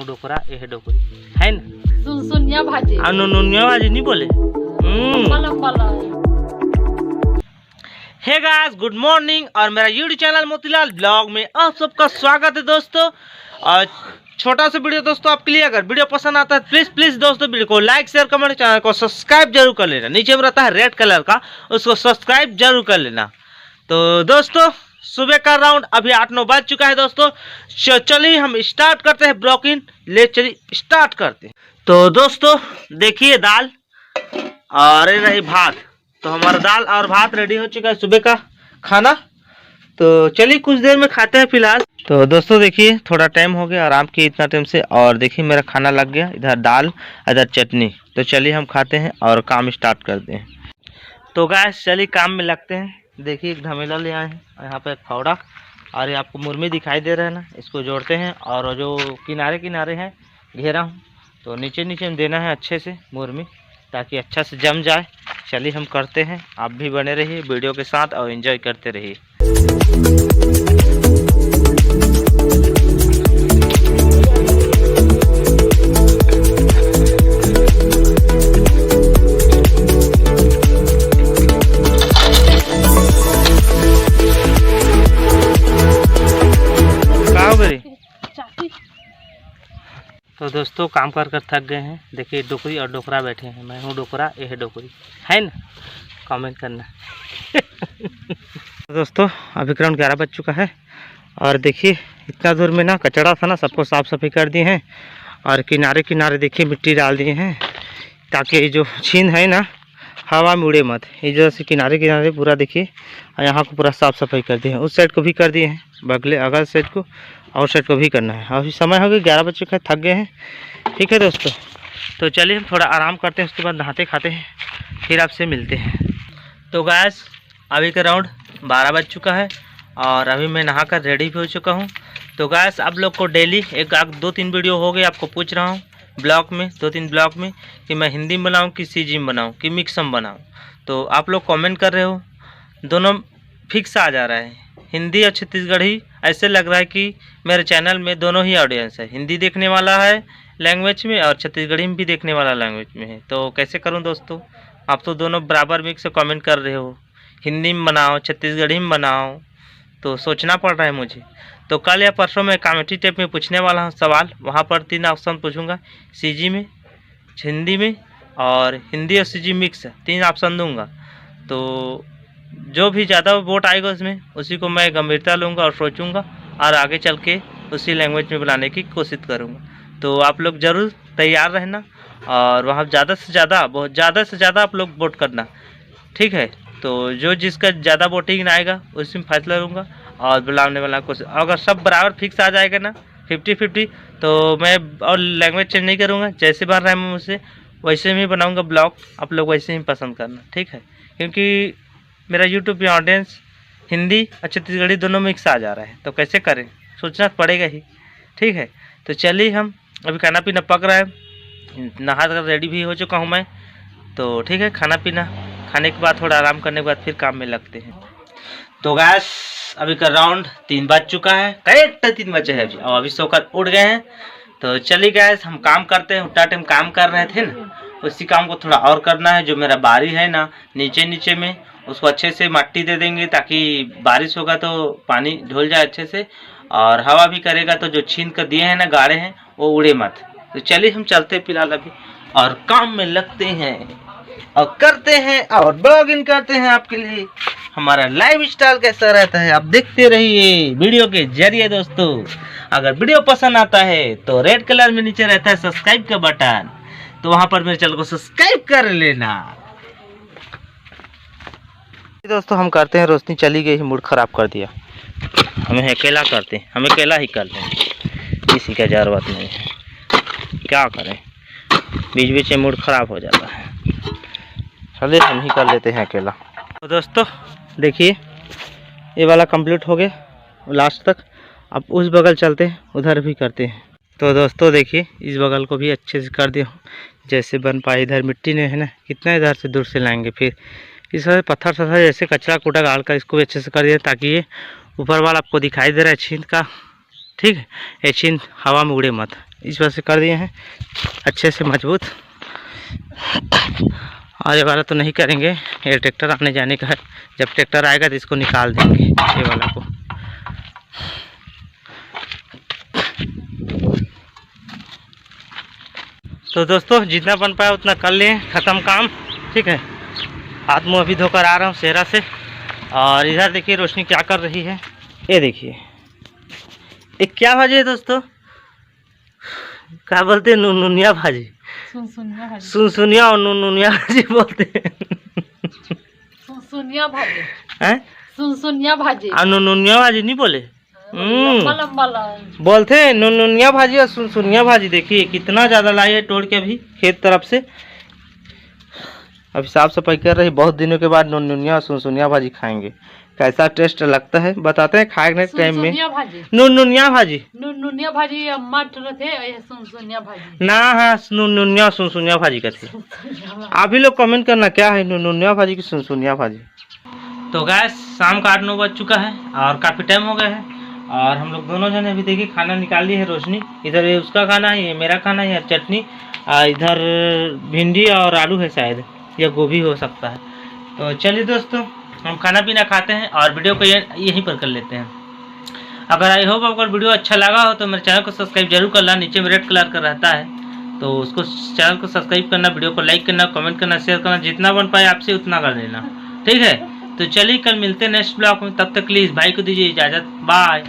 हूँ डोकरा, ये है डोकरी, है ना? सुनिया भाजी नुनिया भाजी नहीं बोले। हे गाइस, गुड मॉर्निंग और मेरा यूट्यूब चैनल मोतीलाल ब्लॉग में आप सबका स्वागत है दोस्तों। और छोटा सा वीडियो दोस्तों आपके लिए, अगर वीडियो पसंद आता है प्लीज दोस्तों वीडियो को लाइक शेयर कमेंट, चैनल को सब्सक्राइब जरूर कर लेना। नीचे में रहता है रेड कलर का, उसको सब्सक्राइब जरूर कर लेना। तो दोस्तों सुबह का राउंड अभी 8-9 बज चुका है दोस्तों। चलिए हम स्टार्ट करते हैं ब्लॉगिंग, ले चलिए स्टार्ट करते हैं। तो दोस्तों देखिए दाल और ये रही भात, तो हमारा दाल और भात रेडी हो चुका है सुबह का खाना। तो चलिए कुछ देर में खाते हैं फिलहाल। तो दोस्तों देखिए थोड़ा टाइम हो गया आराम किए इतना टाइम से, और देखिए मेरा खाना लग गया, इधर दाल इधर चटनी। तो चलिए हम खाते हैं और काम स्टार्ट करते हैं। तो गाइस चलिए काम में लगते हैं। देखिए एक धमेला ले आए हैं, यहाँ पे एक फावड़ा, और ये आपको मुर्मी दिखाई दे रहा है ना, इसको जोड़ते हैं। और जो किनारे किनारे हैं घेरा हूँ, तो नीचे नीचे में देना है अच्छे से मुर्मी, ताकि अच्छा से जम जाए। चलिए हम करते हैं, आप भी बने रहिए वीडियो के साथ और एंजॉय करते रहिए। तो दोस्तों काम कर कर थक गए हैं। देखिए डोकरी और डोकरा बैठे हैं, मैं हूँ डोकरा, ये है डोकरी, है ना? कमेंट करना। दोस्तों अभी ग्राउंड 11 बज चुका है, और देखिए इतना दूर में ना कचड़ा था ना, सबको साफ़ सफाई कर दिए हैं। और किनारे किनारे देखिए मिट्टी डाल दिए हैं, ताकि जो छीन है ना हवा में उड़े मत। इस वजह से किनारे किनारे पूरा देखिए, और यहाँ को पूरा साफ़ सफाई कर दिए हैं। उस साइड को भी कर दिए हैं, बगले अगल साइड को और साइड को भी करना है। अभी समय हो गया 11 बज चुका है, थक गए हैं। ठीक है दोस्तों, तो चलिए हम थोड़ा आराम करते हैं, उसके बाद नहाते खाते हैं, फिर आपसे मिलते हैं। तो गैस अभी का राउंड 12 बज चुका है, और अभी मैं नहा कर रेडी भी हो चुका हूँ। तो गैस आप लोग को डेली 2-3 वीडियो हो गए, आपको पूछ रहा हूँ ब्लॉग में, 2-3 ब्लॉग में, कि मैं हिंदी में बनाऊँ कि सीजी में बनाऊँ कि मिक्स में बनाऊँ। तो आप लोग कमेंट कर रहे हो, दोनों फिक्स आ जा रहा है, हिंदी और छत्तीसगढ़ी। ऐसे लग रहा है कि मेरे चैनल में दोनों ही ऑडियंस है, हिंदी देखने वाला है लैंग्वेज में और छत्तीसगढ़ी में भी देखने वाला लैंग्वेज में है। तो कैसे करूं दोस्तों, आप तो दोनों बराबर मिक्स कमेंट कर रहे हो, हिंदी में बनाओ छत्तीसगढ़ी में बनाओ, तो सोचना पड़ रहा है मुझे। तो कल या परसों में कमेंट्री टाइप में पूछने वाला हूँ सवाल, वहाँ पर 3 ऑप्शन पूछूँगा, सीजी में, हिंदी में और हिंदी और सीजी मिक्स, 3 ऑप्शन दूँगा। तो जो भी ज़्यादा वोट आएगा उसमें, उसी को मैं गंभीरता लूँगा और सोचूंगा, और आगे चल के उसी लैंग्वेज में बनाने की कोशिश करूँगा। तो आप लोग ज़रूर तैयार रहना, और वहाँ ज़्यादा से ज़्यादा, बहुत ज़्यादा से ज़्यादा आप लोग वोट करना, ठीक है? तो जो जिसका ज़्यादा वोटिंग आएगा उसी में फैसला लूँगा, और बुलाने वाला कुछ अगर सब बराबर फिक्स आ जाएगा ना 50-50, तो मैं और लैंग्वेज चेंज नहीं करूँगा। जैसे बन रहा है मैं मुझसे वैसे ही बनाऊँगा ब्लॉग, आप लोग वैसे ही पसंद करना, ठीक है? क्योंकि मेरा यूट्यूब पे ऑडियंस हिंदी और छत्तीसगढ़ी दोनों मिक्स आ जा रहा है, तो कैसे करें, सोचना पड़ेगा ही, ठीक है? तो चलिए हम, अभी खाना पीना पक रहा है, नहा कर रेडी भी हो चुका हूँ मैं। तो ठीक है, खाना पीना खाने के बाद थोड़ा आराम करने के बाद फिर काम में लगते हैं। तो गैस अभी का राउंड 3 बज चुका है, करेक्ट 3 बजे है अभी, और अभी सोकर उठ गए हैं। तो चलिए गैस हम काम करते हैं। उतना टाइम काम कर रहे थे ना, उसी काम को थोड़ा और करना है। जो मेरा बारी है ना नीचे में, उसको अच्छे से मट्टी दे देंगे, ताकि बारिश होगा तो पानी ढुल जाए अच्छे से, और हवा भी करेगा तो जो छीन कर दिए हैं ना गाड़े हैं वो उड़े मत। तो चलिए हम चलते फिलहाल अभी और काम में लगते हैं और करते हैं और ब्लॉगिंग करते हैं आपके लिए। हमारा लाइव स्टाइल कैसा रहता है आप देखते रहिए वीडियो के जरिए दोस्तों। अगर वीडियो पसंद आता है तो रेड कलर में नीचे रहता है सब्सक्राइब का बटन, तो वहां पर मेरे चैनल को सब्सक्राइब कर लेना। दोस्तों हम करते हैं, रोशनी चली गई, मूड खराब कर दिया। हमें अकेला करते हैं, हमें अकेला ही करते हैं, किसी का जरूरत नहीं है। क्या करें, बीच बीच में मूड खराब हो जाता है। चलिए हम ही कर लेते हैं अकेला। तो दोस्तों देखिए ये वाला कंप्लीट हो गया लास्ट तक। अब उस बगल चलते हैं, उधर भी करते हैं। तो दोस्तों देखिए इस बगल को भी अच्छे से कर दिया हूँ, जैसे बन पाए। इधर मिट्टी ने है ना, कितना इधर से दूर से लाएंगे, फिर इस पत्थर सत्थर जैसे कचरा कूटा गाड़ कर इसको भी अच्छे से कर दिया, ताकि ये ऊपर वाला आपको दिखाई दे रहा है छीन का, ठीक है? ये छीन हवा में उड़े मत। इस वजह से कर दिए हैं अच्छे से मजबूत। और ये वाला तो नहीं करेंगे, ये ट्रैक्टर आने जाने का है, जब ट्रैक्टर आएगा तो इसको निकाल देंगे ये वाला को। तो दोस्तों जितना बन पाया उतना कर लें, ख़त्म काम, ठीक है। हाथ मुँह अभी धोकर आ रहा हूँ सेहरा से। और इधर देखिए रोशनी क्या कर रही है, ये देखिए। एक क्या भाजी है दोस्तों, क्या बोलते हैं? नुनिया भाजी, सुनसुनिया और नुनिया भाजी बोलते हैं। सुनसुनिया भाजी हैं? सुनसुनिया भाजी और नुनिया भाजी नहीं बोले, लंबा लंबा बोलते हैं नुनिया भाजी और सुनसुनिया भाजी। देखिए कितना ज़्यादा लाई है तोड़ के अभी खेत तरफ से। अभी साफ सफाई कर रही, बहुत दिनों के बाद नुनिया और सुनसुनिया भाजी खाएंगे, कैसा टेस्ट लगता है बताते हैं खाने के टाइम में। नुनिया भाजी अम्मा थे, सुनसुनिया भाजी ना, हाँ नुनिया सुनसुनिया भाजी का थे। आप ही लोग कमेंट करना क्या है नुनिया भाजी की सुनसुनिया भाजी। तो गैस शाम का 8-9 बज चुका है और काफ़ी टाइम हो गया है। और हम लोग दोनों जने अभी देखिए खाना निकाल लिए है। रोशनी इधर ये उसका खाना है, ये मेरा खाना है, चटनी, इधर भिंडी और आलू है शायद, या गोभी हो सकता है। तो चलिए दोस्तों हम खाना पीना खाते हैं और वीडियो को यहीं पर कर लेते हैं। अगर आई होप अगर वीडियो अच्छा लगा हो तो मेरे चैनल को सब्सक्राइब जरूर करना, नीचे में रेड कलर का रहता है तो उसको चैनल को सब्सक्राइब करना, वीडियो को लाइक करना, कमेंट करना, शेयर करना, जितना बन पाए आपसे उतना कर देना, ठीक है। तो चलिए कल मिलते हैं नेक्स्ट ब्लॉग में, तब तक के लिए इस भाई को दीजिए इजाज़त, बाय।